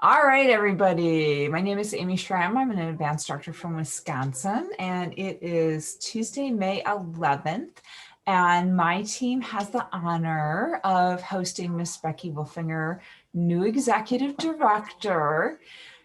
All right, everybody. My name is Amy Schramm. I'm an advanced director from Wisconsin, and it is Tuesday, May 11th. And my team has the honor of hosting Miss Becky Wolfinger, new executive director.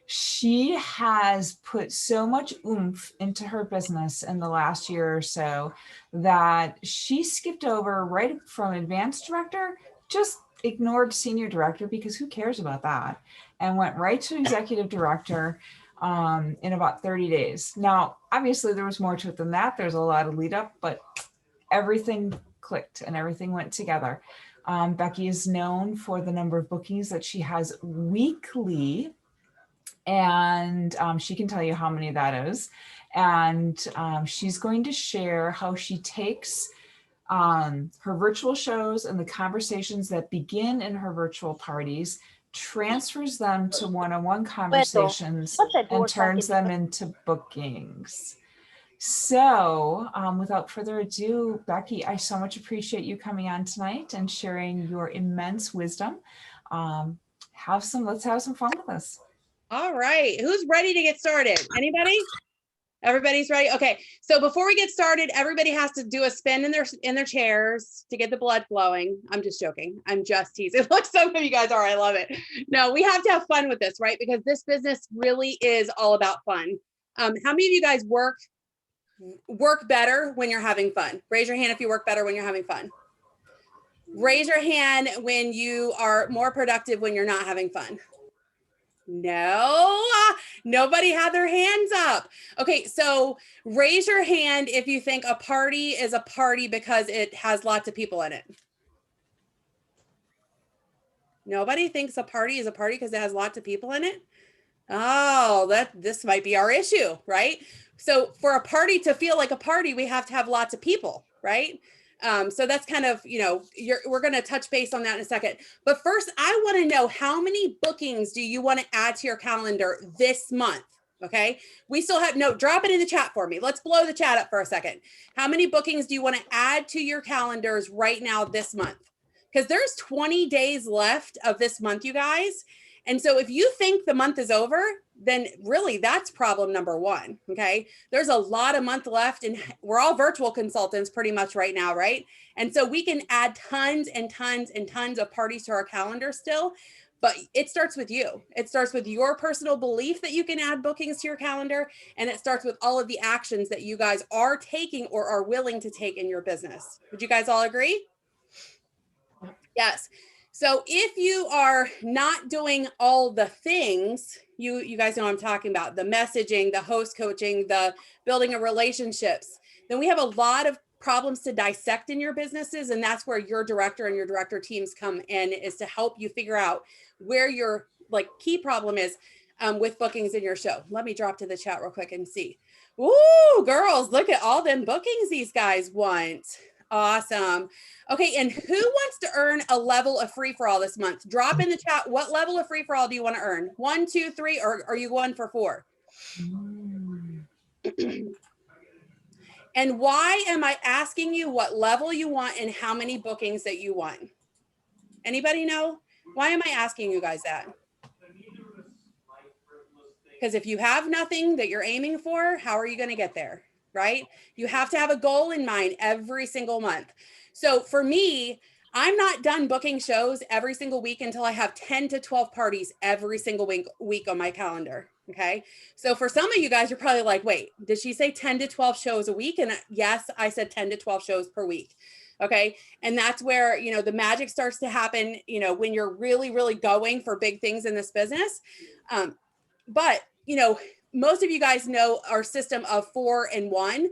She has put so much oomph into her business in the last year or so that she skipped over right from advanced director, just ignored senior director because who cares about that, and went right to executive director in about 30 days. Now, obviously there was more to it than that. There's a lot of lead up, but everything clicked and everything went together. Becky is known for the number of bookings that she has weekly, and she can tell you how many that is. And she's going to share how she takes her virtual shows and the conversations that begin in her virtual parties, transfers them to one-on-one conversations, and turns them into bookings. So without further ado, Becky, I so much appreciate you coming on tonight and sharing your immense wisdom. Let's have some fun with this. All right, who's ready to get started? Anybody? Everybody's ready? Okay, so before we get started, everybody has to do a spin in their chairs to get the blood flowing. I'm just joking. I'm just teasing. Look, some of you guys are. I love it. No, we have to have fun with this, right? Because this business really is all about fun. How many of you guys work better when you're having fun? Raise your hand if you work better when you're having fun. Raise your hand when you are more productive when you're not having fun. No, nobody had their hands up. Okay, so raise your hand if you think a party is a party because it has lots of people in it. Nobody thinks a party is a party because it has lots of people in it? Oh, this might be our issue, right? So for a party to feel like a party, we have to have lots of people, right? So that's kind of, we're going to touch base on that in a second. But first, I want to know, how many bookings do you want to add to your calendar this month? Okay. We still have, drop it in the chat for me. Let's blow the chat up for a second. How many bookings do you want to add to your calendars right now this month? Because there's 20 days left of this month, you guys. And so if you think the month is over, then really that's problem number one, okay? There's a lot of month left, and we're all virtual consultants pretty much right now, right? And so we can add tons and tons and tons of parties to our calendar still, but it starts with you. It starts with your personal belief that you can add bookings to your calendar, and it starts with all of the actions that you guys are taking or are willing to take in your business. Would you guys all agree? Yes. So if you are not doing all the things, you guys know what I'm talking about, the messaging, the host coaching, the building of relationships, then we have a lot of problems to dissect in your businesses. And that's where your director and your director teams come in, is to help you figure out where your key problem is with bookings in your show. Let me drop to the chat real quick and see. Ooh, girls, look at all them bookings these guys want. Awesome. Okay, and who wants to earn a level of free-for-all this month? Drop in the chat, what level of free-for-all do you want to earn? 1, 2, 3, or are you going for 4? And why am I asking you what level you want and how many bookings that you want? Anybody know? Why am I asking you guys that? Because if you have nothing that you're aiming for, how are you going to get there? Right? You have to have a goal in mind every single month. So for me, I'm not done booking shows every single week until I have 10 to 12 parties every single week on my calendar. Okay. So for some of you guys, you're probably like, wait, did she say 10 to 12 shows a week? And yes, I said 10 to 12 shows per week. Okay. And that's where, the magic starts to happen, when you're really, really going for big things in this business. But most of you guys know our system of 4 and 1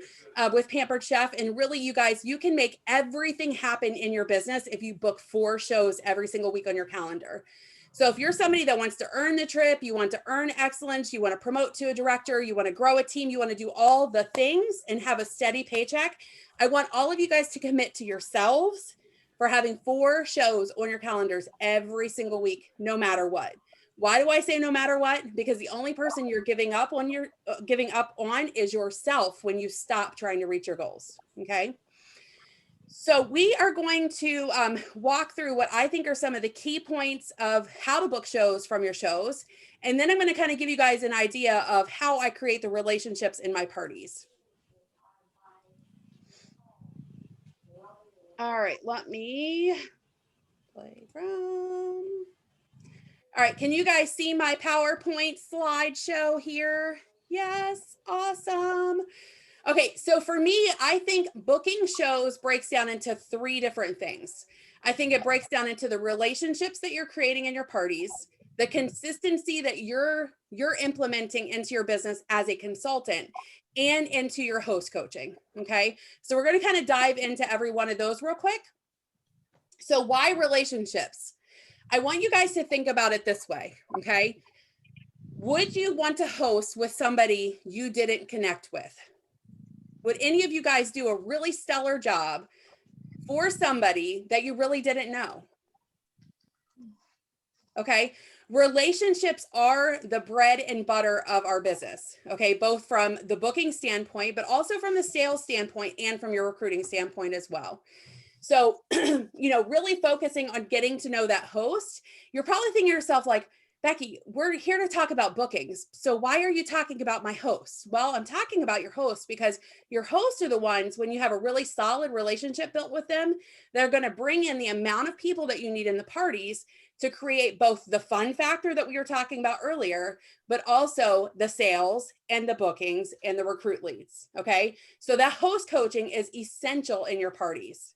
with Pampered Chef. And really, you guys, you can make everything happen in your business if you book 4 shows every single week on your calendar. So if you're somebody that wants to earn the trip, you want to earn excellence, you want to promote to a director, you want to grow a team, you want to do all the things and have a steady paycheck, I want all of you guys to commit to yourselves for having 4 shows on your calendars every single week, no matter what. Why do I say no matter what? Because the only person you're giving up on is yourself when you stop trying to reach your goals. Okay. So we are going to walk through what I think are some of the key points of how to book shows from your shows. And then I'm going to kind of give you guys an idea of how I create the relationships in my parties. All right, let me play from. All right, can you guys see my PowerPoint slideshow here? Yes, awesome. Okay, so for me, I think booking shows breaks down into 3 different things. I think it breaks down into the relationships that you're creating in your parties, the consistency that you're implementing into your business as a consultant, and into your host coaching. Okay, so we're going to kind of dive into every one of those real quick. So why relationships? I want you guys to think about it this way. Okay, would you want to host with somebody you didn't connect with? Would any of you guys do a really stellar job for somebody that you really didn't know? Okay. Relationships are the bread and butter of our business. Okay. Both from the booking standpoint, but also from the sales standpoint and from your recruiting standpoint as well. So, really focusing on getting to know that host, you're probably thinking to yourself, like, Becky, we're here to talk about bookings. So why are you talking about my hosts? Well, I'm talking about your hosts because your hosts are the ones, when you have a really solid relationship built with them, they're going to bring in the amount of people that you need in the parties to create both the fun factor that we were talking about earlier, but also the sales and the bookings and the recruit leads. Okay. So that host coaching is essential in your parties.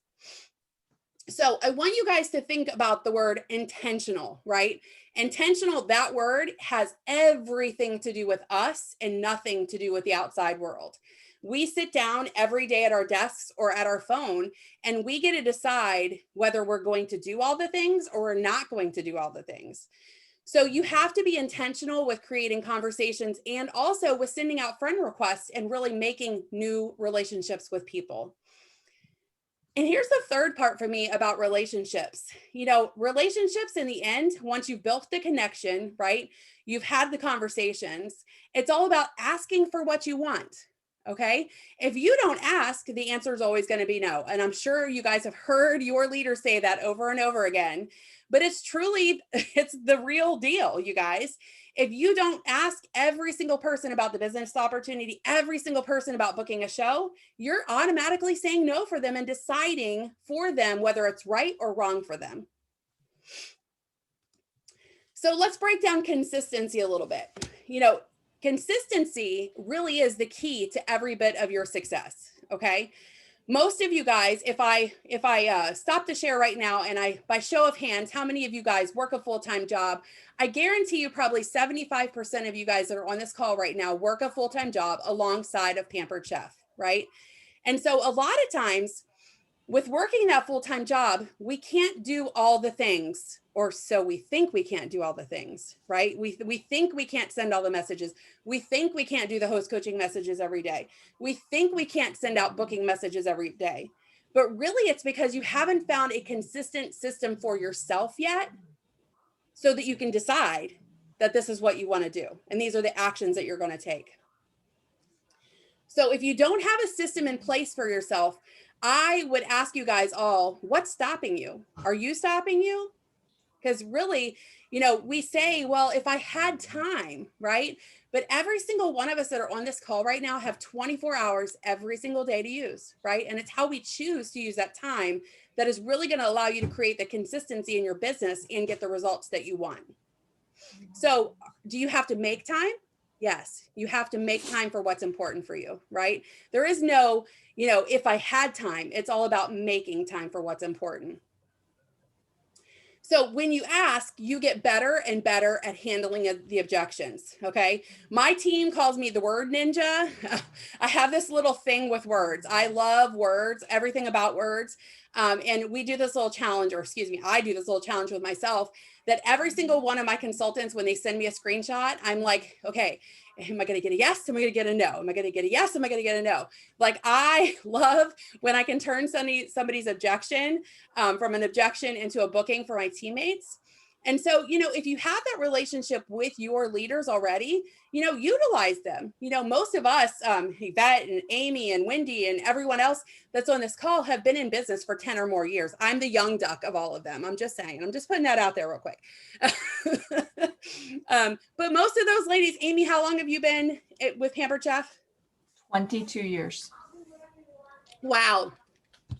So I want you guys to think about the word intentional, right? Intentional, that word has everything to do with us and nothing to do with the outside world. We sit down every day at our desks or at our phone, and we get to decide whether we're going to do all the things or we're not going to do all the things. So you have to be intentional with creating conversations and also with sending out friend requests and really making new relationships with people. And here's the third part for me about relationships. Relationships in the end, once you've built the connection, right? You've had the conversations. It's all about asking for what you want. Okay. If you don't ask, the answer is always going to be no. And I'm sure you guys have heard your leaders say that over and over again, but it's the real deal, you guys. If you don't ask every single person about the business opportunity, every single person about booking a show, you're automatically saying no for them and deciding for them whether it's right or wrong for them. So let's break down consistency a little bit. Consistency really is the key to every bit of your success. Okay. Most of you guys, if I stop the share right now and by show of hands, how many of you guys work a full-time job? I guarantee you probably 75% of you guys that are on this call right now work a full-time job alongside of Pampered Chef, right? And so a lot of times with working that full-time job, we can't do all the things, or so we think we can't do all the things, right? We think we can't send all the messages. We think we can't do the host coaching messages every day. We think we can't send out booking messages every day. But really, it's because you haven't found a consistent system for yourself yet so that you can decide that this is what you want to do. And these are the actions that you're going to take. So if you don't have a system in place for yourself, I would ask you guys all, what's stopping you? Are you stopping you? Because really, we say, well, if I had time, right? But every single one of us that are on this call right now have 24 hours every single day to use, right? And it's how we choose to use that time that is really going to allow you to create the consistency in your business and get the results that you want. So do you have to make time? Yes, you have to make time for what's important for you, right? There is no, if I had time. It's all about making time for what's important. So when you ask, you get better and better at handling the objections. Okay. My team calls me the word ninja. I have this little thing with words. I love words, everything about words. And we do this little challenge, I do this little challenge with myself that every single one of my consultants, when they send me a screenshot, I'm like, okay, am I going to get a yes? Am I going to get a no? Am I going to get a yes? Am I going to get a no? Like, I love when I can turn somebody's objection from an objection into a booking for my teammates. And so, if you have that relationship with your leaders already, utilize them. Most of us, Yvette and Amy and Wendy and everyone else that's on this call have been in business for 10 or more years. I'm the young duck of all of them. I'm just saying, I'm just putting that out there real quick. But most of those ladies, Amy, how long have you been with Pampered Chef? 22 years. Wow.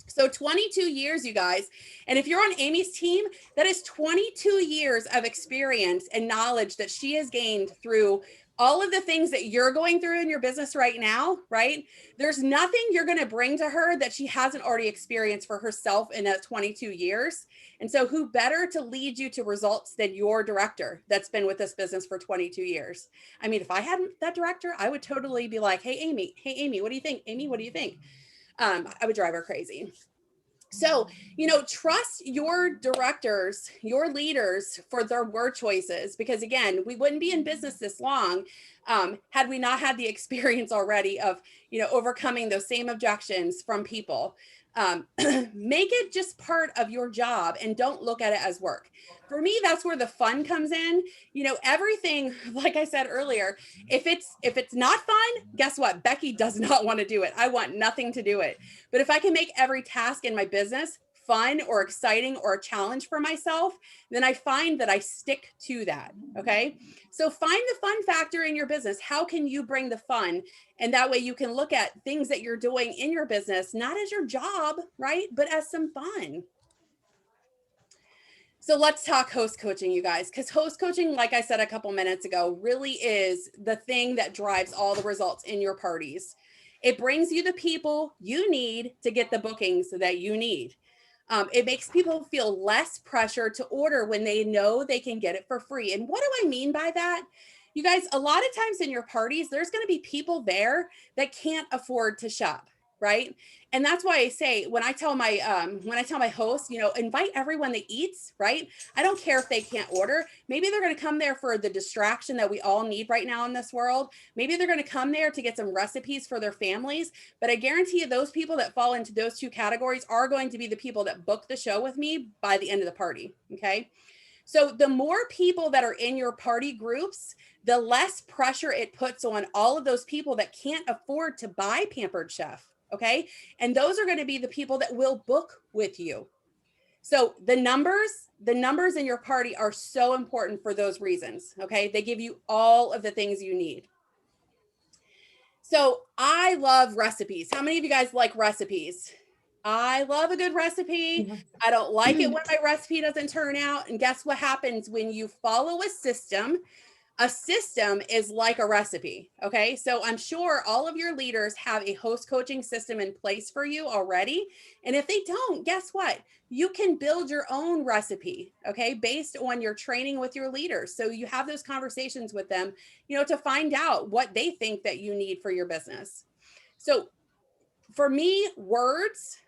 So 22 years, you guys. And if you're on Amy's team, that is 22 years of experience and knowledge that she has gained through all of the things that you're going through in your business right now, right? There's nothing you're going to bring to her that she hasn't already experienced for herself in that 22 years. And so who better to lead you to results than your director that's been with this business for 22 years? I mean, if I had that director, I would totally be like, hey, Amy, what do you think? Amy, what do you think? I would drive her crazy. So, trust your directors, your leaders for their word choices, because again, we wouldn't be in business this long had we not had the experience already of, overcoming those same objections from people. Make it just part of your job and don't look at it as work. For me, that's where the fun comes in. Everything, like I said earlier, if it's not fun, guess what? Becky does not want to do it. I want nothing to do it. But if I can make every task in my business fun or exciting or a challenge for myself, then I find that I stick to that. Okay. So find the fun factor in your business. How can you bring the fun? And that way you can look at things that you're doing in your business, not as your job, right? But as some fun. So let's talk host coaching, you guys, because host coaching, like I said a couple minutes ago, really is the thing that drives all the results in your parties. It brings you the people you need to get the bookings that you need. It makes people feel less pressure to order when they know they can get it for free. And what do I mean by that? You guys, a lot of times in your parties, there's going to be people there that can't afford to shop, right? And that's why I say when I tell my hosts, invite everyone that eats, right? I don't care if they can't order. Maybe they're going to come there for the distraction that we all need right now in this world. Maybe they're going to come there to get some recipes for their families. But I guarantee you those people that fall into those two categories are going to be the people that book the show with me by the end of the party. Okay. So the more people that are in your party groups, the less pressure it puts on all of those people that can't afford to buy Pampered Chef. Okay. And those are going to be the people that will book with you. So the numbers in your party are so important for those reasons. Okay. They give you all of the things you need. So I love recipes. How many of you guys like recipes? I love a good recipe. I don't like it when my recipe doesn't turn out. And guess what happens when you follow a system? A system is like a recipe. Okay. So I'm sure all of your leaders have a host coaching system in place for you already. And if they don't, guess what? You can build your own recipe. Okay. Based on your training with your leaders. So you have those conversations with them, to find out what they think that you need for your business. So for me, words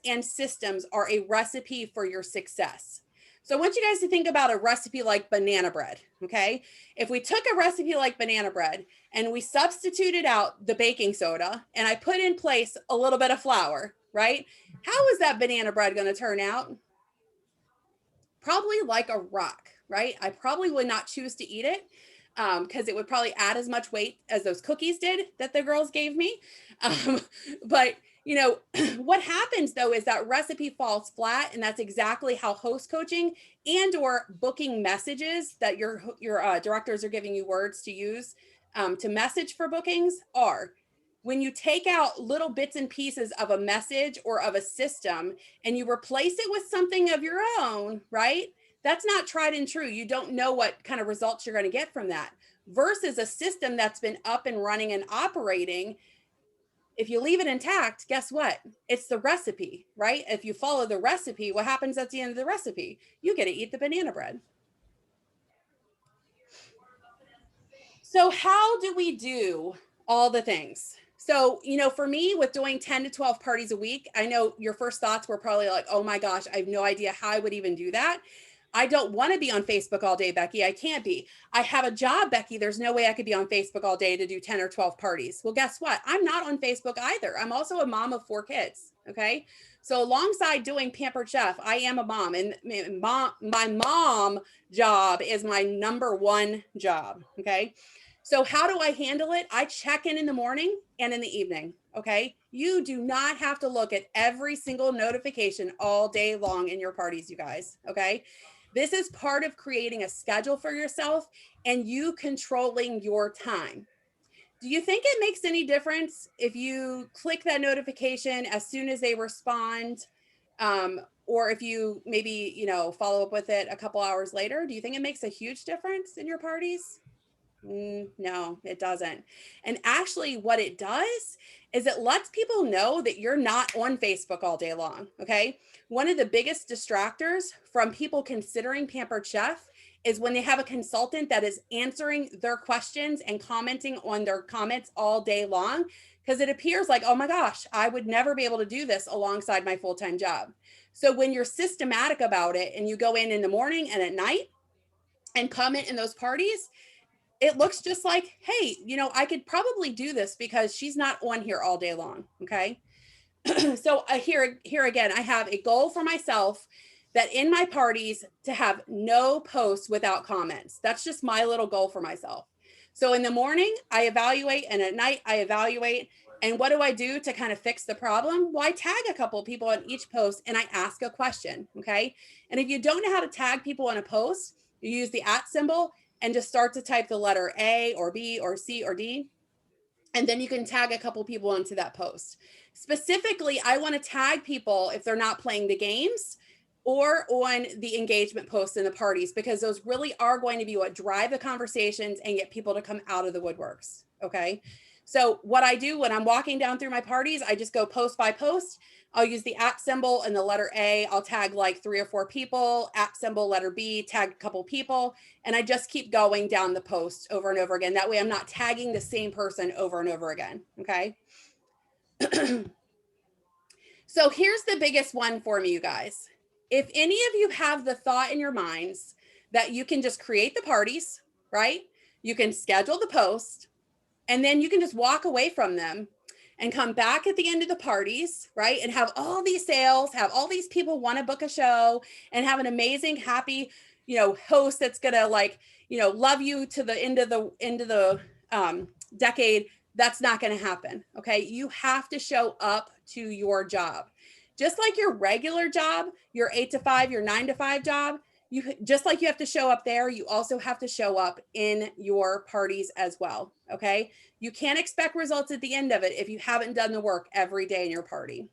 and systems are a recipe for your success. So I want you guys to think about a recipe like banana bread, okay? If we took a recipe like banana bread and we substituted out the baking soda and I put in place a little bit of flour, right? How is that banana bread going to turn out? Probably like a rock, right? I probably would not choose to eat it because it would probably add as much weight as those cookies did that the girls gave me. But what happens though is that recipe falls flat, and that's exactly how host coaching and or booking messages that your directors are giving you words to use to message for bookings are. When you take out little bits and pieces of a message or of a system and you replace it with something of your own, right? That's not tried and true. You don't know what kind of results you're going to get from that versus a system that's been up and running and operating. If you leave it intact, guess what? It's the recipe, right? If you follow the recipe, what happens at the end of the recipe? You get to eat the banana bread. So how do we do all the things? So, for me, with doing 10 to 12 parties a week, I know your first thoughts were probably like, oh my gosh, I have no idea how I would even do that. I don't want to be on Facebook all day, Becky. I can't be. I have a job, Becky. There's no way I could be on Facebook all day to do 10 or 12 parties. Well, guess what? I'm not on Facebook either. I'm also a mom of 4 kids. Okay. So alongside doing Pampered Chef, I am a mom, and my mom job is my number one job. Okay. So how do I handle it? I check in the morning and in the evening. Okay. You do not have to look at every single notification all day long in your parties, you guys. Okay. This is part of creating a schedule for yourself and you controlling your time. Do you think it makes any difference if you click that notification as soon as they respond? Or if you maybe, follow up with it a couple hours later? Do you think it makes a huge difference in your parties? No, it doesn't. And actually, what it does is it lets people know that you're not on Facebook all day long. Okay. One of the biggest distractors from people considering Pampered Chef is when they have a consultant that is answering their questions and commenting on their comments all day long, because it appears like, oh my gosh, I would never be able to do this alongside my full-time job. So when you're systematic about it and you go in the morning and at night and comment in those parties, it looks just like, hey, I could probably do this because she's not on here all day long. Okay. So here again, I have a goal for myself that in my parties to have no posts without comments. That's just my little goal for myself. So in the morning, I evaluate, and at night, I evaluate. And what do I do to kind of fix the problem? Well, I tag a couple of people on each post and I ask a question. Okay. And if you don't know how to tag people on a post, you use the @ symbol and just start to type the letter A or B or C or D. And then you can tag a couple people into that post. Specifically, I want to tag people if they're not playing the games or on the engagement posts in the parties, because those really are going to be what drive the conversations and get people to come out of the woodworks. Okay. So what I do when I'm walking down through my parties, I just go post by post. I'll use the @ symbol and the letter A. I'll tag like 3 or 4 people, @ symbol, letter B, tag a couple people. And I just keep going down the post over and over again. That way I'm not tagging the same person over and over again. Okay. So here's the biggest one for me, you guys. If any of you have the thought in your minds that you can just create the parties, right? You can schedule the post, and then you can just walk away from them and come back at the end of the parties, right? And have all these sales, have all these people want to book a show, and have an amazing, happy, host that's gonna love you to the end of the decade. That's not going to happen. Okay. You have to show up to your job. Just like your regular job, your 8 to 5, your 9 to 5 job, just like you have to show up there, you also have to show up in your parties as well. Okay. You can't expect results at the end of it if you haven't done the work every day in your party.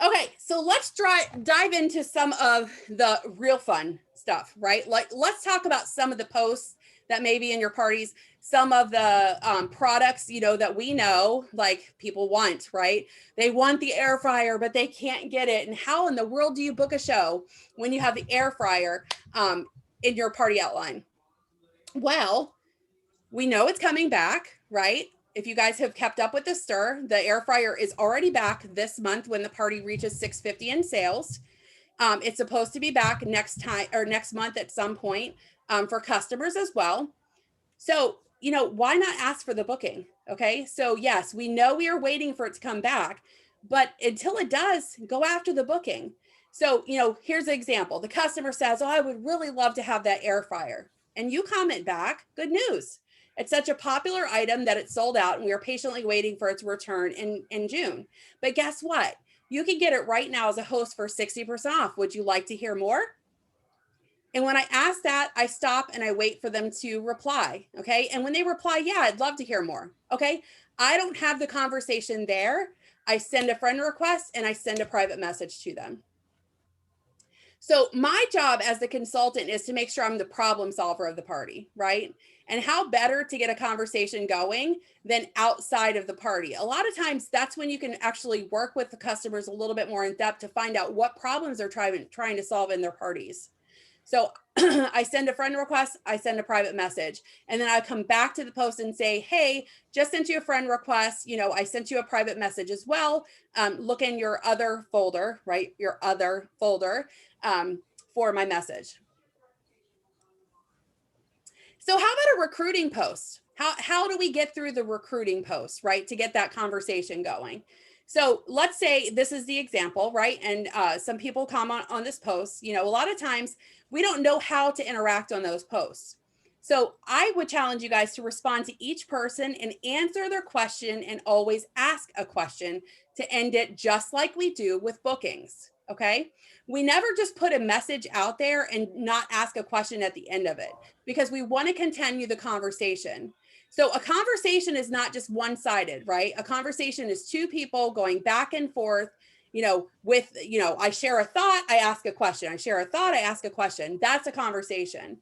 Okay, so let's dive into some of the real fun stuff, right? Like, let's talk about some of the posts that may be in your parties, some of the products, that we know, like, people want, right? They want the air fryer, but they can't get it. And how in the world do you book a show when you have the air fryer in your party outline? Well, we know it's coming back, right? If you guys have kept up with the stir, the air fryer is already back this month when the party reaches 650 in sales. It's supposed to be back next month at some point for customers as well. So, why not ask for the booking? Okay. So yes, we know we are waiting for it to come back, but until it does, go after the booking. So, here's an example. The customer says, oh, I would really love to have that air fryer. And you comment back, good news. It's such a popular item that it's sold out and we are patiently waiting for its return in June. But guess what? You can get it right now as a host for 60% off. Would you like to hear more? And when I ask that, I stop and I wait for them to reply. Okay. And when they reply, yeah, I'd love to hear more. Okay. I don't have the conversation there. I send a friend request and I send a private message to them. So my job as the consultant is to make sure I'm the problem solver of the party, right? And how better to get a conversation going than outside of the party. A lot of times that's when you can actually work with the customers a little bit more in depth to find out what problems they're trying to solve in their parties. So I send a friend request, I send a private message, and then I come back to the post and say, hey, just sent you a friend request. I sent you a private message as well. Look in your other folder, right? Your other folder. for my message. So how about a recruiting post? How do we get through the recruiting post, right? To get that conversation going. So let's say this is the example, right? And some people comment on this post. You know, a lot of times we don't know how to interact on those posts. So I would challenge you guys to respond to each person and answer their question and always ask a question to end it just like we do with bookings. Okay. We never just put a message out there and not ask a question at the end of it because we want to continue the conversation. So a conversation is not just one-sided, right? A conversation is two people going back and forth, you know, with, you know, I share a thought, I ask a question. I share a thought, I ask a question. That's a conversation.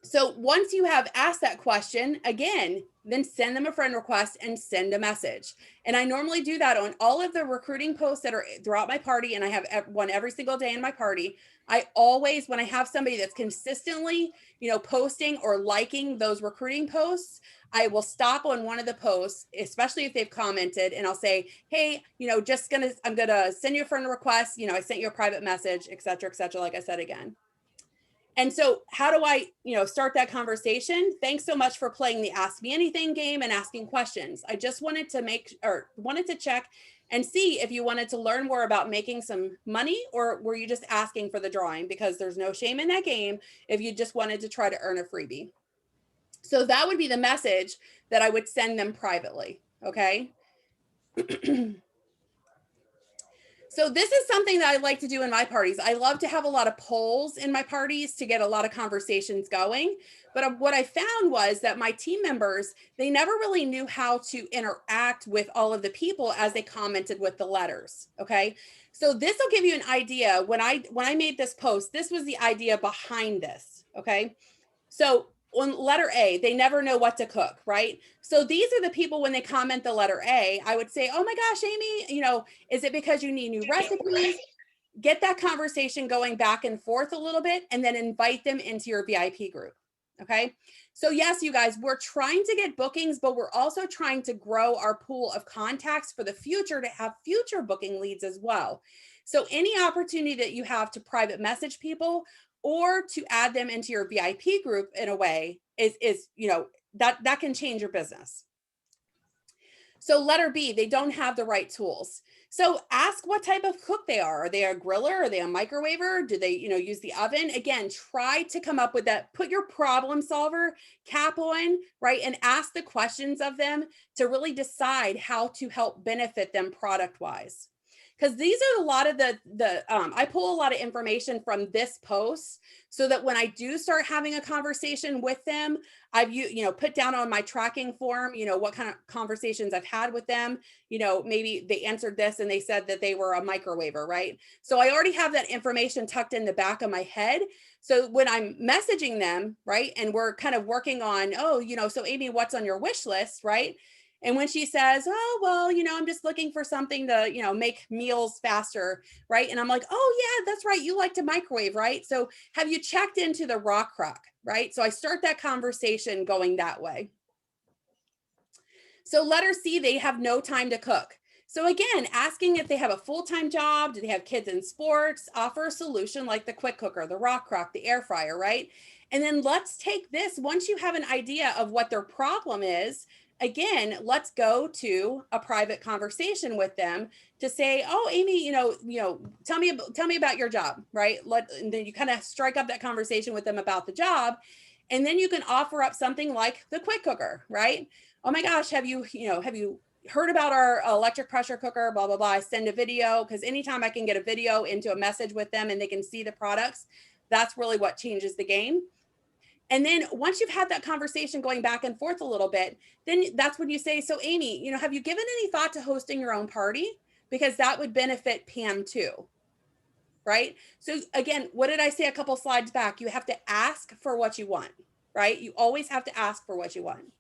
So once you have asked that question, again, then send them a friend request and send a message. And I normally do that on all of the recruiting posts that are throughout my party. And I have one every single day in my party. I always, when I have somebody that's consistently, you know, posting or liking those recruiting posts, I will stop on one of the posts, especially if they've commented, and I'll say, hey, you know, I'm going to send you a friend request. You know, I sent you a private message, et cetera, like I said again. And so how do I, you know, start that conversation? Thanks so much for playing the Ask Me Anything game and asking questions. I just wanted to check and see if you wanted to learn more about making some money, or were you just asking for the drawing? Because there's no shame in that game if you just wanted to try to earn a freebie. So that would be the message that I would send them privately. Okay. So this is something that I like to do in my parties. I love to have a lot of polls in my parties to get a lot of conversations going. But what I found was that my team members, they never really knew how to interact with all of the people as they commented with the letters. Okay. So this will give you an idea. When I made this post, this was the idea behind this. Okay. So on letter A, they never know what to cook, right? So these are the people when they comment the letter A, I would say, oh my gosh, Amy, you know, is it because you need new recipes? Get that conversation going back and forth a little bit and then invite them into your VIP group. Okay. So yes, you guys, we're trying to get bookings, but we're also trying to grow our pool of contacts for the future to have future booking leads as well. So any opportunity that you have to private message people or to add them into your VIP group in a way is you know, that can change your business. So letter B, they don't have the right tools. So ask what type of cook they are. Are they a griller? Are they a microwaver? Do they, you know, use the oven? Again, try to come up with that, put your problem solver cap on, right? And ask the questions of them to really decide how to help benefit them product wise. Because these are a lot of I pull a lot of information from this post so that when I do start having a conversation with them, I've, you know, put down on my tracking form, you know, what kind of conversations I've had with them. You know, maybe they answered this and they said that they were a microwaver, right? So I already have that information tucked in the back of my head. So when I'm messaging them, right, and we're kind of working on, oh, you know, so Amy, what's on your wish list, right? And when she says, oh, well, you know, I'm just looking for something to, you know, make meals faster, right? And I'm like, oh, yeah, that's right. You like to microwave, right? So have you checked into the raw crock, right? So I start that conversation going that way. So letter C, they have no time to cook. So again, asking if they have a full-time job, do they have kids in sports, offer a solution like the quick cooker, the raw crock, the air fryer, right? And then let's take this, once you have an idea of what their problem is, again, let's go to a private conversation with them to say, oh, Amy, you know, tell me about your job, right? And then you kind of strike up that conversation with them about the job. And then you can offer up something like the quick cooker, right? Oh my gosh, have you heard about our electric pressure cooker, blah, blah, blah. I send a video because anytime I can get a video into a message with them and they can see the products, that's really what changes the game. And then once you've had that conversation going back and forth a little bit, then that's when you say, so Amy, you know, have you given any thought to hosting your own party? Because that would benefit Pam too, right? So again, what did I say a couple slides back? You have to ask for what you want, right? You always have to ask for what you want.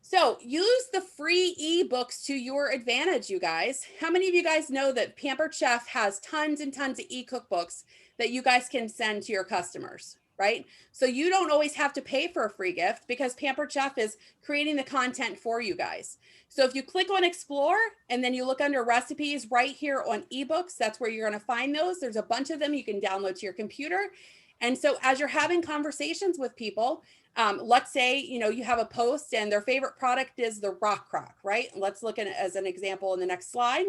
So use the free ebooks to your advantage, you guys. How many of you guys know that Pampered Chef has tons and tons of e-cookbooks that you guys can send to your customers? right? So you don't always have to pay for a free gift because Pampered Chef is creating the content for you guys. So if you click on explore and then you look under recipes right here on ebooks, that's where you're going to find those. There's a bunch of them you can download to your computer. And so as you're having conversations with people, let's say, you know, you have a post and their favorite product is the Rock Crock, right? Let's look at it as an example in the next slide.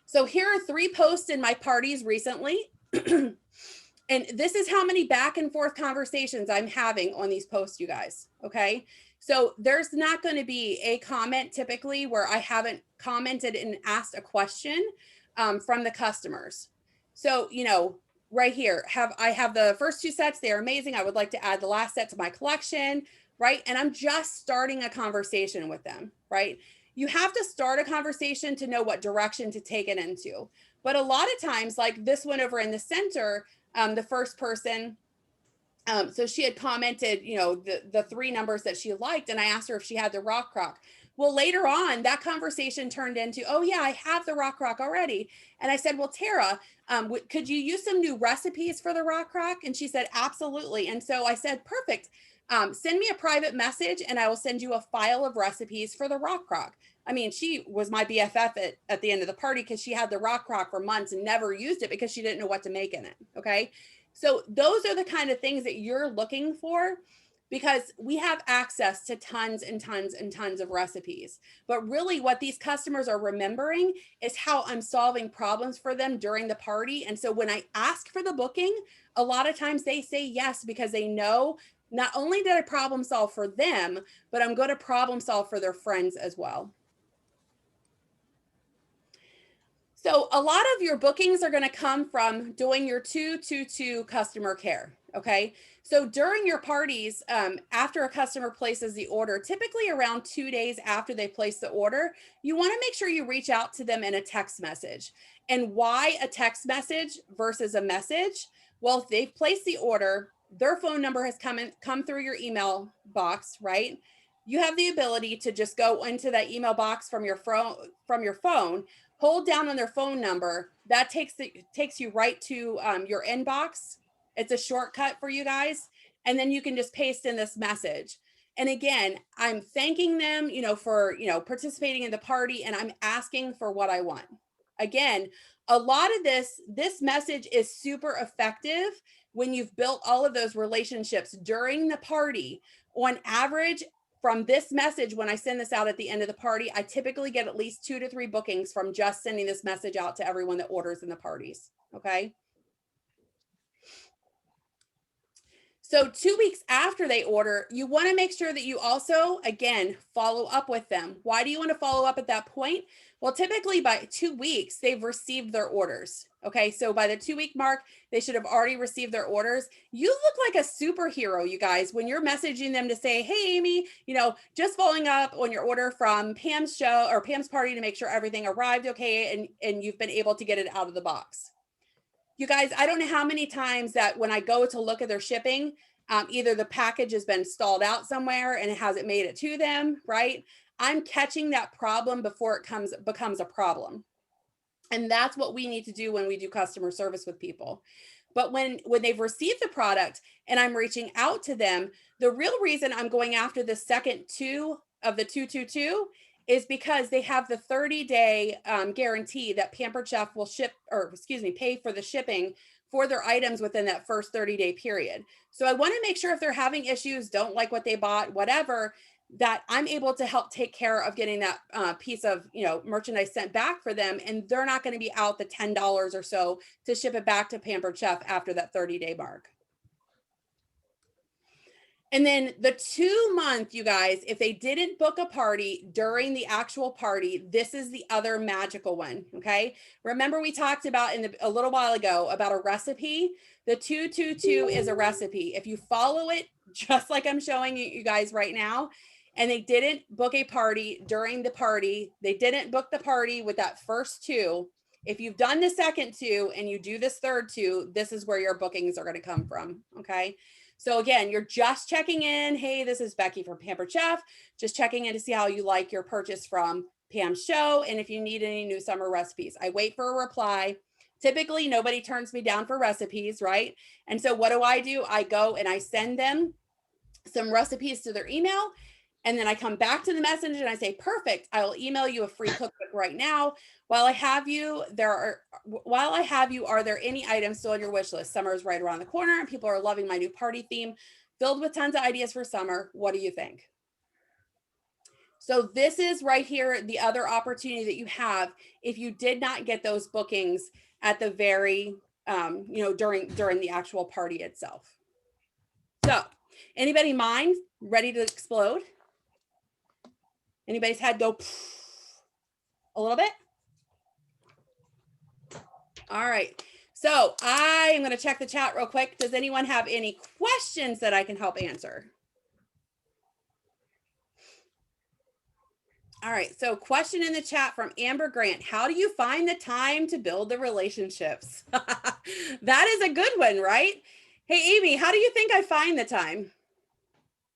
So here are 3 posts in my parties recently. And this is how many back and forth conversations I'm having on these posts, you guys. Okay. So there's not going to be a comment typically where I haven't commented and asked a question from the customers. So, you know, right here, I have the first 2 sets. They are amazing. I would like to add the last set to my collection. Right. And I'm just starting a conversation with them. Right. You have to start a conversation to know what direction to take it into. But a lot of times, like this one over in the center, the first person, so she had commented, you know, the 3 numbers that she liked, and I asked her if she had the Rock Crock. Well, later on, that conversation turned into, oh yeah, I have the Rock Crock already. And I said, well, Tara, could you use some new recipes for the Rock Crock? And she said, absolutely. And so I said, perfect. Send me a private message and I will send you a file of recipes for the Rock Crock. I mean, she was my BFF at the end of the party because she had the Rock Crock for months and never used it because she didn't know what to make in it. Okay. So those are the kind of things that you're looking for because we have access to tons and tons and tons of recipes. But really what these customers are remembering is how I'm solving problems for them during the party. And so when I ask for the booking, a lot of times they say yes because they know not only did I problem solve for them, but I'm going to problem solve for their friends as well. So a lot of your bookings are going to come from doing your 222 customer care. Okay. So during your parties, after a customer places the order, typically around 2 days after they place the order, you want to make sure you reach out to them in a text message. And why a text message versus a message? Well, if they've placed the order, their phone number has come through your email box, right? You have the ability to just go into that email box from your phone, hold down on their phone number. That takes you right to your inbox. It's a shortcut for you guys. And then you can just paste in this message. And again, I'm thanking them, you know, for, you know, participating in the party, and I'm asking for what I want. Again, a lot of this message is super effective when you've built all of those relationships during the party. On average, from this message, when I send this out at the end of the party, I typically get at least 2 to 3 bookings from just sending this message out to everyone that orders in the parties. Okay. So 2 weeks after they order, you want to make sure that you also, again, follow up with them. Why do you want to follow up at that point? Well, typically by 2 weeks, they've received their orders. Okay. So by the 2 week mark, they should have already received their orders. You look like a superhero, you guys, when you're messaging them to say, hey, Amy, you know, just following up on your order from Pam's show or Pam's party to make sure everything arrived okay. And you've been able to get it out of the box. You guys, I don't know how many times that when I go to look at their shipping, either the package has been stalled out somewhere and it hasn't made it to them, right? I'm catching that problem before it becomes a problem. And that's what we need to do when we do customer service with people. But when they've received the product and I'm reaching out to them, the real reason I'm going after the second 2 of the 222 is because they have the 30-day guarantee that Pampered Chef will pay for the shipping for their items within that first 30-day period. So I want to make sure if they're having issues, don't like what they bought, whatever, that I'm able to help take care of getting that piece of, you know, merchandise sent back for them. And they're not going to be out the $10 or so to ship it back to Pampered Chef after that 30-day mark. And then the 2 month, you guys, if they didn't book a party during the actual party, this is the other magical one. Okay. Remember, we talked about a little while ago about a recipe. The 222 is a recipe. If you follow it, just like I'm showing you guys right now, and they didn't book a party during the party, they didn't book the party with that first 2. If you've done the second 2 and you do this third 2, this is where your bookings are going to come from. Okay. So again, you're just checking in. Hey, this is Becky from Pampered Chef. Just checking in to see how you like your purchase from Pam's show. And if you need any new summer recipes, I wait for a reply. Typically, nobody turns me down for recipes, right? And so what do? I go and I send them some recipes to their email. And then I come back to the message and I say, perfect, I will email you a free cookbook right now. While I have you, are there any items still on your wish list? Summer is right around the corner and people are loving my new party theme, filled with tons of ideas for summer. What do you think? So this is right here, the other opportunity that you have if you did not get those bookings at the very, during the actual party itself. So anybody mind ready to explode? Anybody's head go a little bit? All right. So I am going to check the chat real quick. Does anyone have any questions that I can help answer? All right. So question in the chat from Amber Grant. How do you find the time to build the relationships? That is a good one, right? Hey, Amy, how do you think I find the time?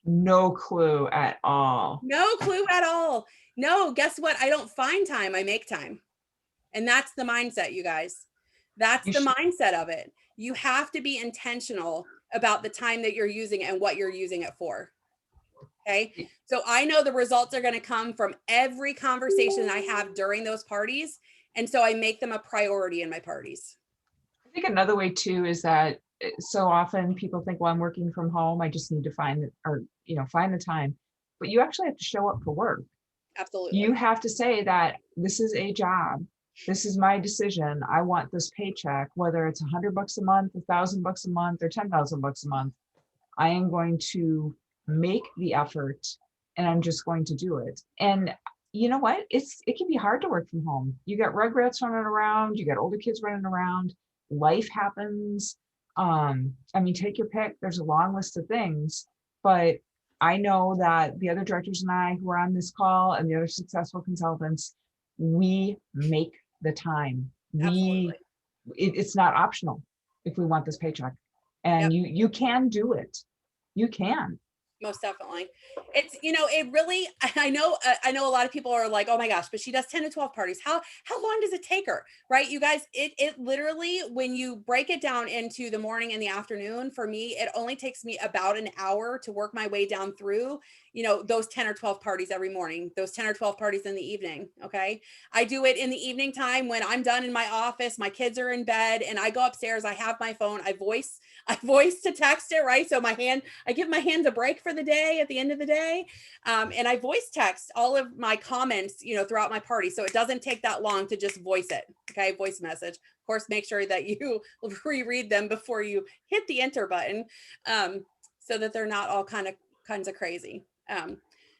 No clue at all. No clue at all. No, guess what? I don't find time. I make time. And that's the mindset, you guys. That's the mindset of it. You have to be intentional about the time that you're using and what you're using it for. Okay. So I know the results are going to come from every conversation I have during those parties. And so I make them a priority in my parties. I think another way too is that so often people think, well, I'm working from home, I just need to find the time. But you actually have to show up for work. Absolutely. You have to say that this is a job. This is my decision. I want this paycheck, whether it's $100 a month, $1,000 a month, or $10,000 a month. I am going to make the effort and I'm just going to do it. And you know what? It can be hard to work from home. You got rugrats running around, you got older kids running around, life happens. Take your pick. There's a long list of things, but I know that the other directors and I who are on this call and the other successful consultants, we make the time. It's not optional if we want this paycheck. And you can do it. You can. Most definitely. It's, it really, I know a lot of people are like, oh my gosh, but she does 10 to 12 parties. How long does it take her? Right. You guys, it literally, when you break it down into the morning and the afternoon, for me, it only takes me about an hour to work my way down through, those 10 or 12 parties every morning, those 10 or 12 parties in the evening. Okay. I do it in the evening time when I'm done in my office, my kids are in bed and I go upstairs, I have my phone, I voice to text it, right? So I give my hands a break for the day at the end of the day. And I voice text all of my comments, throughout my party. So it doesn't take that long to just voice it. Okay. Voice message. Of course, make sure that you reread them before you hit the enter button, so that they're not all kinds of crazy.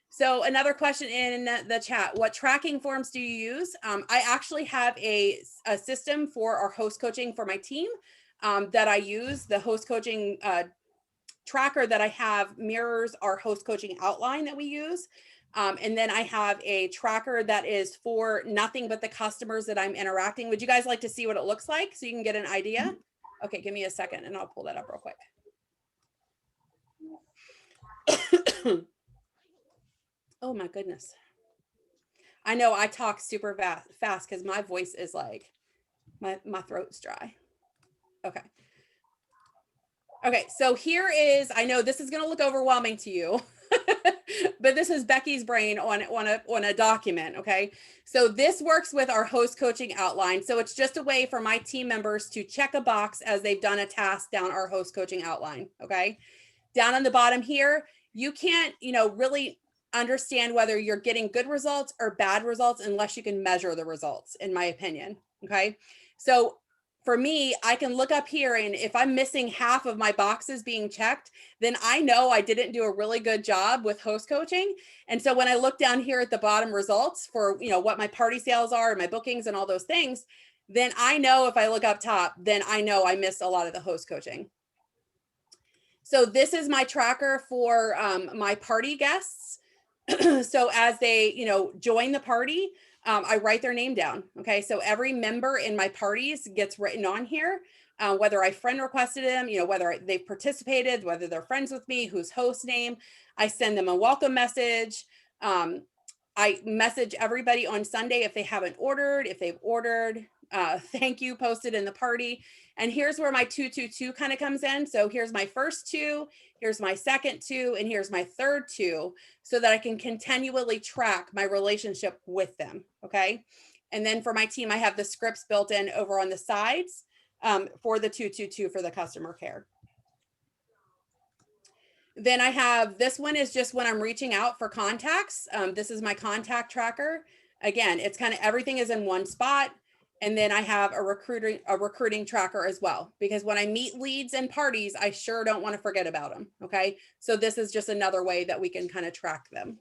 So another question in the chat, what tracking forms do you use? I actually have a system for our host coaching for my team that I use. The host coaching tracker that I have mirrors our host coaching outline that we use. And then I have a tracker that is for nothing but the customers that I'm interacting. Would you guys like to see what it looks like so you can get an idea? Okay, give me a second and I'll pull that up real quick. Oh my goodness. I know I talk super fast because my voice is like, my throat's dry. Okay. Okay, so here is, I know this is going to look overwhelming to you, but this is Becky's brain on a document, okay? So this works with our host coaching outline. So it's just a way for my team members to check a box as they've done a task down our host coaching outline, okay? Down on the bottom here, you can't, really understand whether you're getting good results or bad results unless you can measure the results, in my opinion, okay? So for me, I can look up here and if I'm missing half of my boxes being checked, then I know I didn't do a really good job with host coaching. And so when I look down here at the bottom results for, what my party sales are and my bookings and all those things, then I know if I look up top, then I know I missed a lot of the host coaching. So this is my tracker for my party guests. So as they, join the party, I write their name down. Okay. So every member in my parties gets written on here, whether I friend requested them, whether they've participated, whether they're friends with me, whose host name. I send them a welcome message. I message everybody on Sunday if they haven't ordered, if they've ordered, thank you posted in the party. And here's where my 222 kind of comes in. So here's my first two, here's my second two, and here's my third two, so that I can continually track my relationship with them. Okay. And then for my team, I have the scripts built in over on the sides for the 222 for the customer care. Then I have, this one is just when I'm reaching out for contacts. This is my contact tracker. Again, it's kind of everything is in one spot. And then I have a recruiting tracker as well, because when I meet leads and parties, I sure don't want to forget about them. Okay. So this is just another way that we can kind of track them.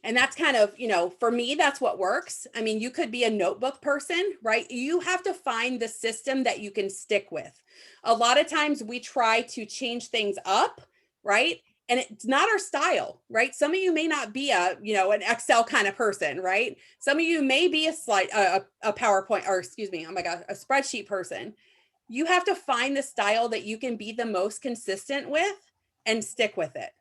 And that's kind of, you know, for me, that's what works. I mean, you could be a notebook person, right? You have to find the system that you can stick with. A lot of times we try to change things up, right? And it's not our style, right? Some of you may not be a, you know, an Excel kind of person, right? Some of you may be a PowerPoint, or excuse me, oh my God, a spreadsheet person. You have to find the style that you can be the most consistent with and stick with it.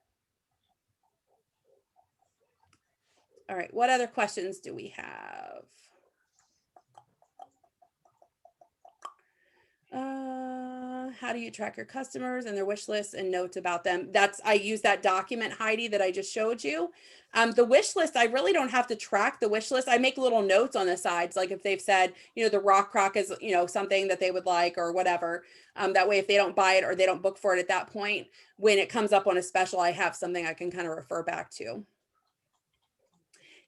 All right, what other questions do we have? How do you track your customers and their wish lists and notes about them? I use that document, Heidi, that I just showed you. The wish list, I really don't have to track the wish list. I make little notes on the sides, like if they've said, you know, the rock crock is, you know, something that they would like or whatever. That way, if they don't buy it or they don't book for it at that point, when it comes up on a special, I have something I can kind of refer back to.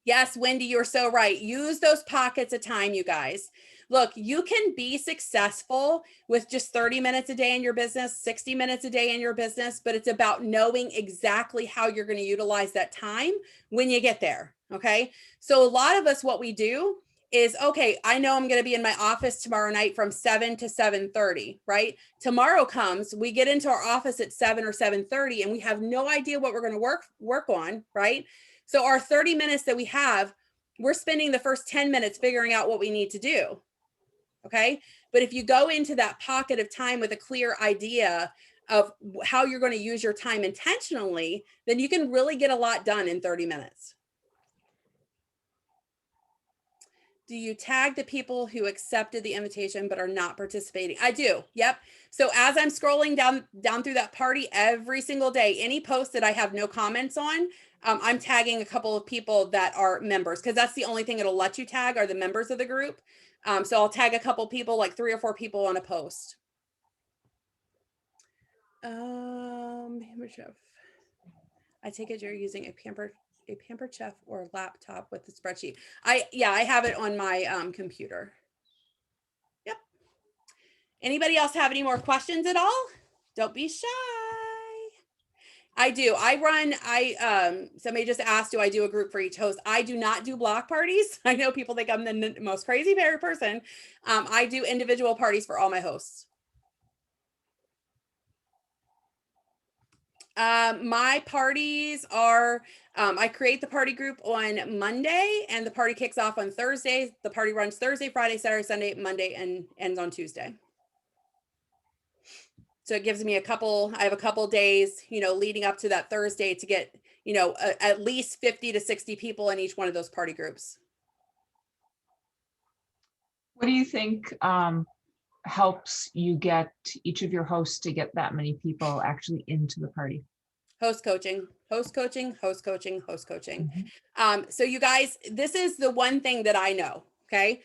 Yes, Wendy, you're so right. Use those pockets of time, you guys. Look, you can be successful with just 30 minutes a day in your business, 60 minutes a day in your business, but it's about knowing exactly how you're going to utilize that time when you get there. Okay. So a lot of us, what we do is, okay, I know I'm going to be in my office tomorrow night from 7 to 7:30, right? Tomorrow comes, we get into our office at 7 or 7:30 and we have no idea what we're going to work on, right? So our 30 minutes that we have, we're spending the first 10 minutes figuring out what we need to do. Okay. But if you go into that pocket of time with a clear idea of how you're going to use your time intentionally, then you can really get a lot done in 30 minutes. Do you tag the people who accepted the invitation but are not participating? I do. Yep. So as I'm scrolling down through that party every single day, any post that I have no comments on, I'm tagging a couple of people that are members, because that's the only thing it'll let you tag are the members of the group. So I'll tag a couple people, like 3 or 4 people on a post. Hammer chef. I take it you're using a pampered chef or laptop with the spreadsheet. I have it on my computer. Yep. Anybody else have any more questions at all? Don't be shy. I do. Somebody just asked, do I do a group for each host? I do not do block parties. I know people think I'm the most crazy person. I do individual parties for all my hosts. My parties are, I create the party group on Monday and the party kicks off on Thursday. The party runs Thursday, Friday, Saturday, Sunday, Monday, and ends on Tuesday. So it gives me I have a couple days, you know, leading up to that Thursday to get, you know, at least 50 to 60 people in each one of those party groups. What do you think helps you get each of your hosts to get that many people actually into the party? Host coaching. Mm-hmm. So you guys, this is the one thing that I know, okay?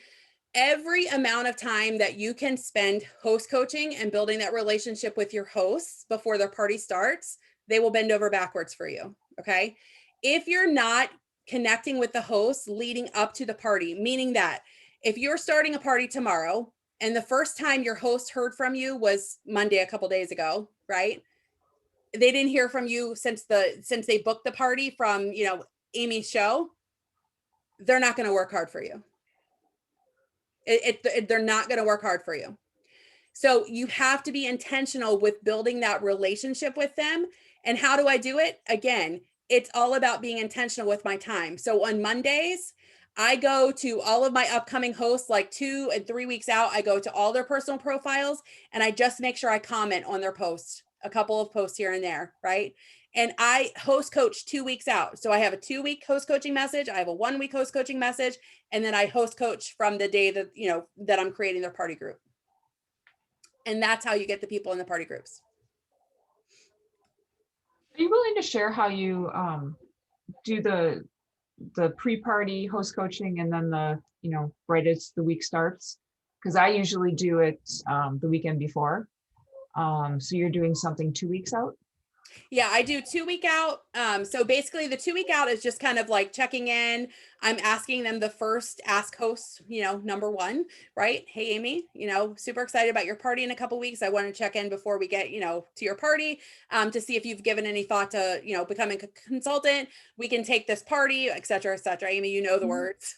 Every amount of time that you can spend host coaching and building that relationship with your hosts before their party starts, they will bend over backwards for you, okay? If you're not connecting with the hosts leading up to the party, meaning that if you're starting a party tomorrow and the first time your host heard from you was Monday a couple days ago, right? They didn't hear from you since they booked the party from, you know, Amy's show, they're not going to work hard for you. They're not going to work hard for you. So you have to be intentional with building that relationship with them. And how do I do it? Again, it's all about being intentional with my time. So on Mondays, I go to all of my upcoming hosts, like 2 and 3 weeks out. I go to all their personal profiles and I just make sure I comment on their posts. a couple of posts here and there, right? And I host coach 2 weeks out. So I have a 2-week host coaching message. I have a 1-week host coaching message. And then I host coach from the day that, that I'm creating their party group. And that's how you get the people in the party groups. Are you willing to share how you do the pre-party host coaching and then right as the week starts? Because I usually do it the weekend before. So you're doing something 2 weeks out? Yeah, I do 2-week out. So basically the 2-week out is just kind of like checking in. I'm asking them the first ask host, number 1, right? Hey, Amy, super excited about your party in a couple weeks. I want to check in before we get, to your party, to see if you've given any thought to, becoming a consultant. We can take this party, et cetera, et cetera. Amy, you know the words.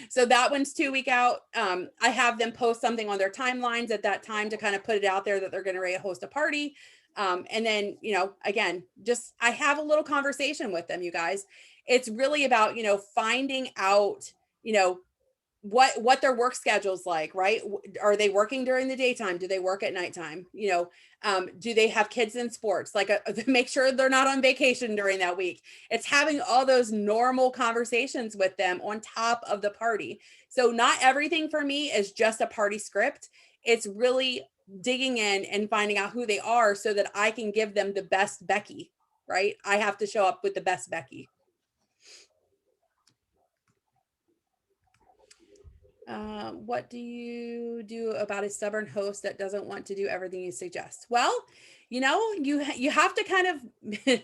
So that one's 2-week out. I have them post something on their timelines at that time to kind of put it out there that they're going to ready to host a party. And then, again, just, I have a little conversation with them, you guys. It's really about, finding out, what their work schedule's like, right? Are they working during the daytime? Do they work at nighttime? Do they have kids in sports? Like, make sure they're not on vacation during that week. It's having all those normal conversations with them on top of the party. So not everything for me is just a party script. It's really digging in and finding out who they are so that I can give them the best Becky, right? I have to show up with the best Becky. What do you do about a stubborn host that doesn't want to do everything you suggest? Well, you have to kind of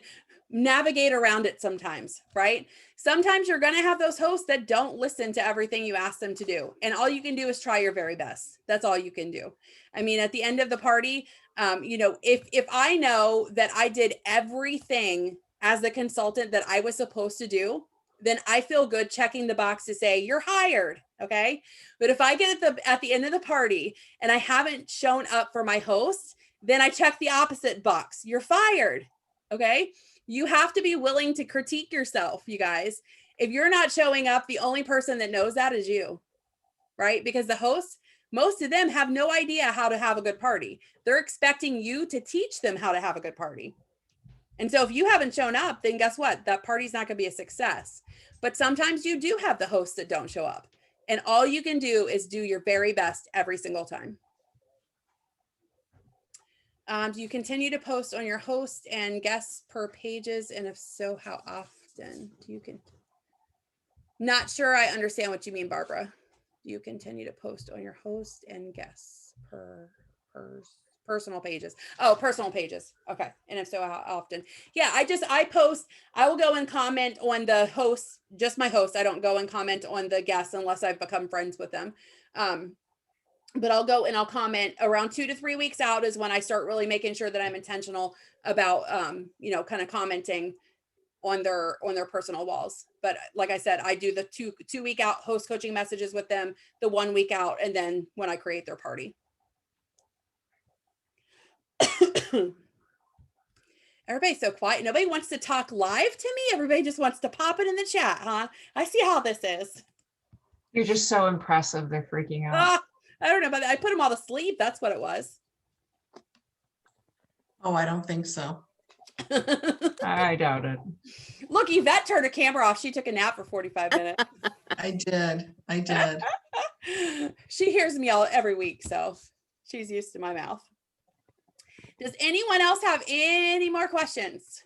navigate around it sometimes, right? Sometimes you're going to have those hosts that don't listen to everything you ask them to do. And all you can do is try your very best. That's all you can do. I mean, at the end of the party, if I know that I did everything as the consultant that I was supposed to do, then I feel good checking the box to say you're hired. Okay. But if I get at the end of the party and I haven't shown up for my host, then I check the opposite box. You're fired. Okay. You have to be willing to critique yourself, you guys. If you're not showing up, the only person that knows that is you, right? Because the hosts, most of them have no idea how to have a good party. They're expecting you to teach them how to have a good party. And so if you haven't shown up, then guess what? That party's not going to be a success. But sometimes you do have the hosts that don't show up. And all you can do is do your very best every single time. Do you continue to post on your host and guests per pages? And if so, how often do you Not sure I understand what you mean, Barbara. Do you continue to post on your host and guests per personal pages? Oh, personal pages. Okay. And if so, how often? Yeah, I post, I will go and comment on the host, just my host. I don't go and comment on the guests unless I've become friends with them. But I'll go and I'll comment around 2 to 3 weeks out is when I start really making sure that I'm intentional about, kind of commenting on their personal walls. But like I said, I do the two week out host coaching messages with them, the 1 week out, and then when I create their party. Everybody's so quiet. Nobody wants to talk live to me. Everybody just wants to pop it in the chat, huh? I see how this is. You're just so impressive. They're freaking out. I don't know about that. I put them all to sleep. That's what it was. Oh, I don't think so. I doubt it. Look, Yvette turned her camera off. She took a nap for 45 minutes. I did. She hears me all every week, so she's used to my mouth. Does anyone else have any more questions?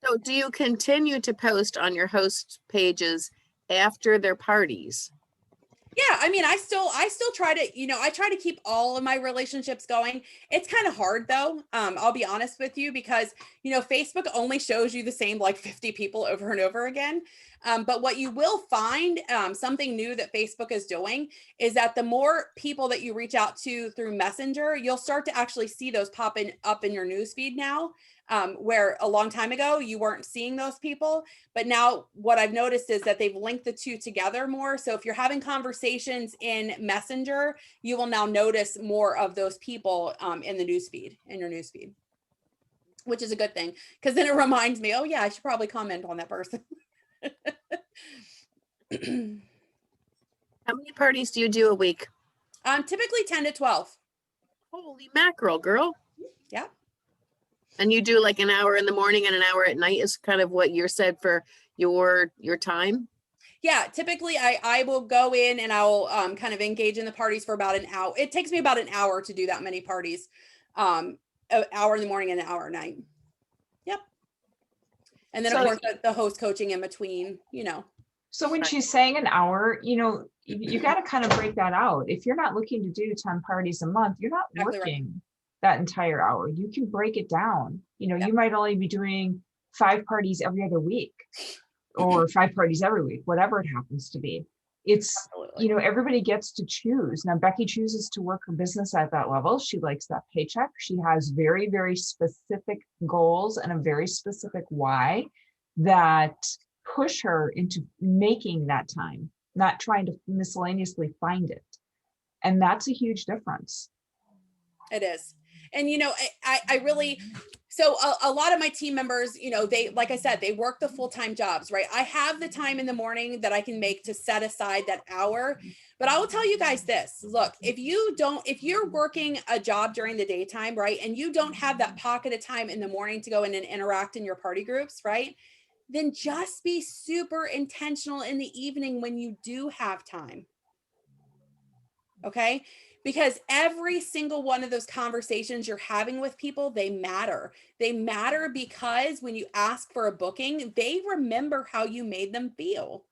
So do you continue to post on your host pages after their parties? Yeah, I mean, I still try to, I try to keep all of my relationships going. It's kind of hard though. I'll be honest with you because, Facebook only shows you the same like 50 people over and over again. But what you will find, something new that Facebook is doing is that the more people that you reach out to through Messenger, you'll start to actually see those popping up in your newsfeed now. Where a long time ago you weren't seeing those people, but now what I've noticed is that they've linked the two together more. So if you're having conversations in Messenger, you will now notice more of those people in the newsfeed, in your newsfeed, which is a good thing because then it reminds me, oh yeah, I should probably comment on that person. How many parties do you do a week? Typically 10 to 12. Holy mackerel, girl. Yeah. And you do like an hour in the morning and an hour at night is kind of what you said for your time? Yeah, typically I will go in and I'll kind of engage in the parties for about an hour. It takes me about an hour to do that many parties. An hour in the morning and an hour at night. Yep. And then of So- course the host coaching in between, So when she's saying an hour, you got to kind of break that out. If you're not looking to do 10 parties a month, you're not Exactly right. working that entire hour. You can break it down. Yeah. You might only be doing 5 parties every other week or 5 parties every week, whatever it happens to be. It's, Absolutely. everybody gets to choose. Now, Becky chooses to work her business at that level. She likes that paycheck. She has very, very specific goals and a very specific why that push her into making that time, not trying to miscellaneously find it. And that's a huge difference. It is. And, I really, so a lot of my team members, they, like I said, they work the full-time jobs, right? I have the time in the morning that I can make to set aside that hour. But I will tell you guys this, look, if you're working a job during the daytime, right? And you don't have that pocket of time in the morning to go in and interact in your party groups, right? Then just be super intentional in the evening when you do have time. Okay. Because every single one of those conversations you're having with people, they matter. They matter because when you ask for a booking, they remember how you made them feel.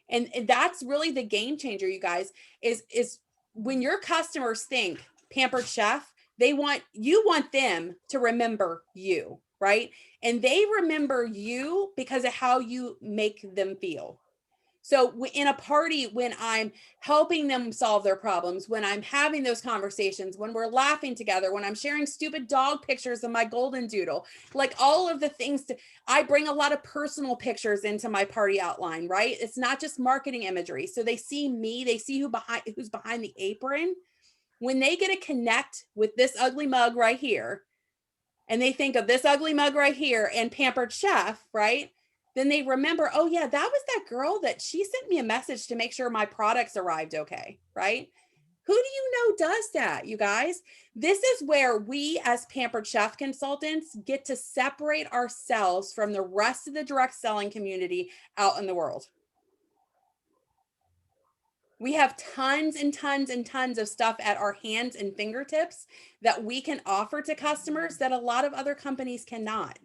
And that's really the game changer, you guys, is when your customers think Pampered Chef, you want them to remember you, right? And they remember you because of how you make them feel. So in a party, when I'm helping them solve their problems, when I'm having those conversations, when we're laughing together, when I'm sharing stupid dog pictures of my golden doodle, like all of the things, I bring a lot of personal pictures into my party outline, right? It's not just marketing imagery. So they see me, they see who's behind the apron. When they get to connect with this ugly mug right here, and they think of this ugly mug right here and Pampered Chef, right? Then they remember, oh yeah, that was that girl that she sent me a message to make sure my products arrived okay, right? Who do you know does that, you guys? This is where we as Pampered Chef consultants get to separate ourselves from the rest of the direct selling community out in the world. We have tons and tons and tons of stuff at our hands and fingertips that we can offer to customers that a lot of other companies cannot.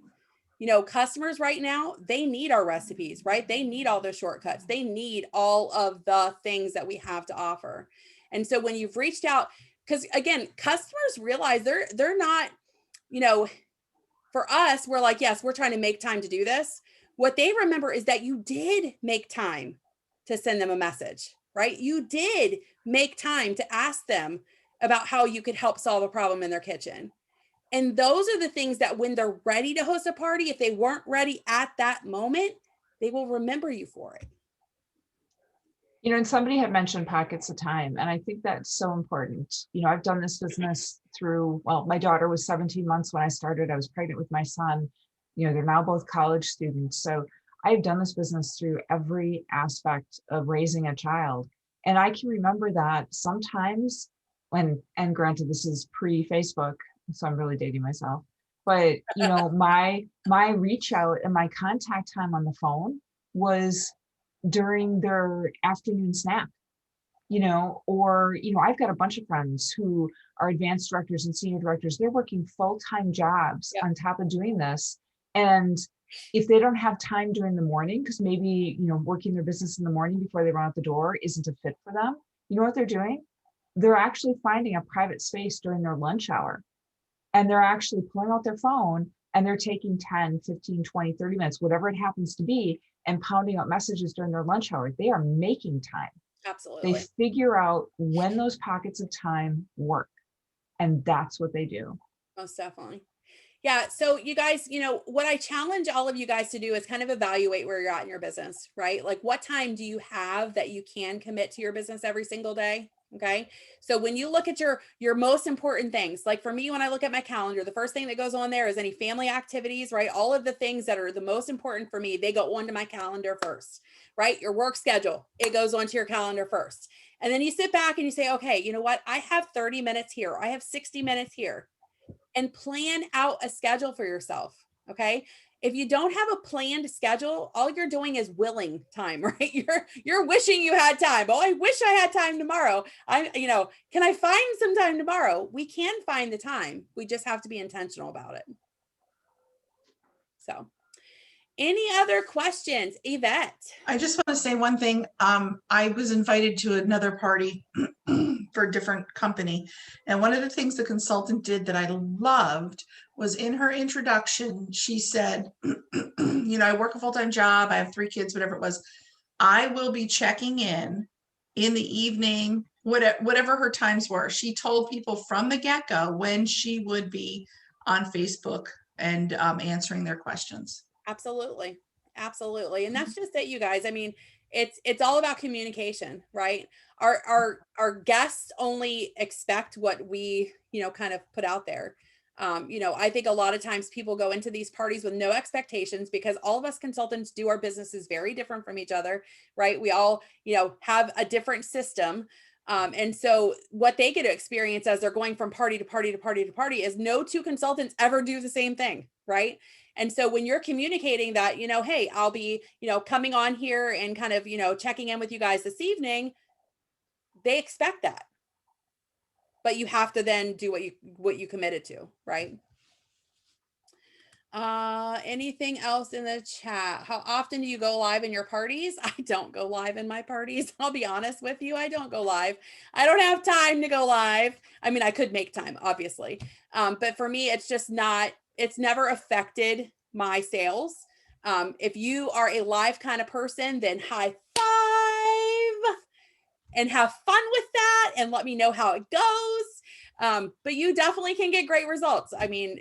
Customers right now, they need our recipes, right? They need all the shortcuts. They need all of the things that we have to offer. And so when you've reached out, because again, customers realize they're not, for us, we're like, yes, we're trying to make time to do this. What they remember is that you did make time to send them a message, right? You did make time to ask them about how you could help solve a problem in their kitchen. And those are the things that when they're ready to host a party, if they weren't ready at that moment, they will remember you for it. And somebody had mentioned pockets of time, and I think that's so important. I've done this business through, well, my daughter was 17 months when I started. I was pregnant with my son. They're now both college students. So I've done this business through every aspect of raising a child. And I can remember that sometimes and granted, this is pre-Facebook, so I'm really dating myself. But, my reach out and my contact time on the phone was during their afternoon snack, or, I've got a bunch of friends who are advanced directors and senior directors. They're working full-time jobs on top of doing this. And if they don't have time during the morning, because maybe, working their business in the morning before they run out the door isn't a fit for them, you know what they're doing? They're actually finding a private space during their lunch hour. And they're actually pulling out their phone and they're taking 10, 15, 20, 30 minutes, whatever it happens to be, and pounding out messages during their lunch hour. They are making time. Absolutely. They figure out when those pockets of time work. And that's what they do. Most definitely. Yeah. So you guys, what I challenge all of you guys to do is kind of evaluate where you're at in your business, right? Like what time do you have that you can commit to your business every single day? Okay. So when you look at your most important things, like for me, when I look at my calendar, the first thing that goes on there is any family activities, right? All of the things that are the most important for me, they go onto my calendar first, right? Your work schedule, it goes onto your calendar first. And then you sit back and you say, okay, you know what? I have 30 minutes here. I have 60 minutes here. and plan out a schedule for yourself. Okay. If you don't have a planned schedule, all you're doing is willing time, right? You're wishing you had time. Oh, I wish I had time tomorrow. Can I find some time tomorrow? We can find the time. We just have to be intentional about it. So, any other questions, Yvette? I just want to say one thing. I was invited to another party for a different company. And one of the things the consultant did that I loved was in her introduction, she said, I work a full-time job. I have 3 kids, whatever it was. I will be checking in the evening, whatever her times were. She told people from the get-go when she would be on Facebook and answering their questions. Absolutely. Absolutely. And that's just it, you guys. I mean, it's all about communication, right? Our guests only expect what we, kind of put out there. I think a lot of times people go into these parties with no expectations because all of us consultants do our businesses very different from each other, right? We all, have a different system. And so what they get to experience as they're going from party to party to party to party is no 2 consultants ever do the same thing, right? And so when you're communicating that, hey, I'll be, coming on here and kind of, checking in with you guys this evening, they expect that. But you have to then do what you committed to, right? Anything else in the chat? How often do you go live in your parties? I don't go live in my parties. I'll be honest with you. I don't go live. I don't have time to go live. I mean, I could make time, obviously. But for me, it's never affected my sales. If you are a live kind of person, then high five and have fun with that and let me know how it goes. But you definitely can get great results. I mean,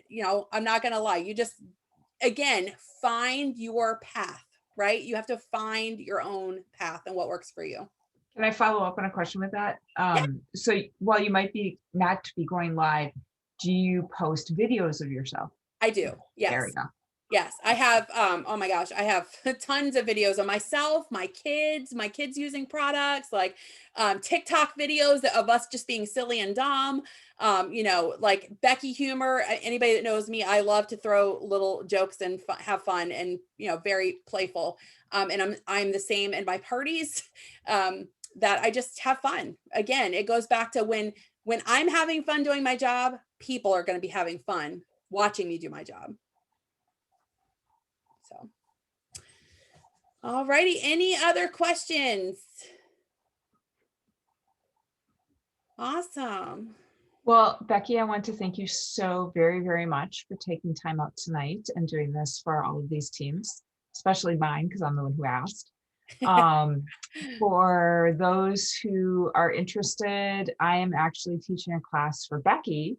I'm not going to lie. You just, again, find your path, right? You have to find your own path and what works for you. Can I follow up on a question with that? Yeah. So while you might be not be going live, do you post videos of yourself? I do. Yes. There we go. Yes, I have, oh my gosh, I have tons of videos of myself, my kids using products, like TikTok videos of us just being silly and dumb, like Becky humor. Anybody that knows me, I love to throw little jokes and have fun and, very playful. And I'm the same in my parties, that I just have fun. Again, it goes back to when I'm having fun doing my job, people are going to be having fun watching me do my job. So, all righty. Any other questions? Awesome. Well, Becky, I want to thank you so very, very much for taking time out tonight and doing this for all of these teams, especially mine, because I'm the one who asked. For those who are interested, I am actually teaching a class for Becky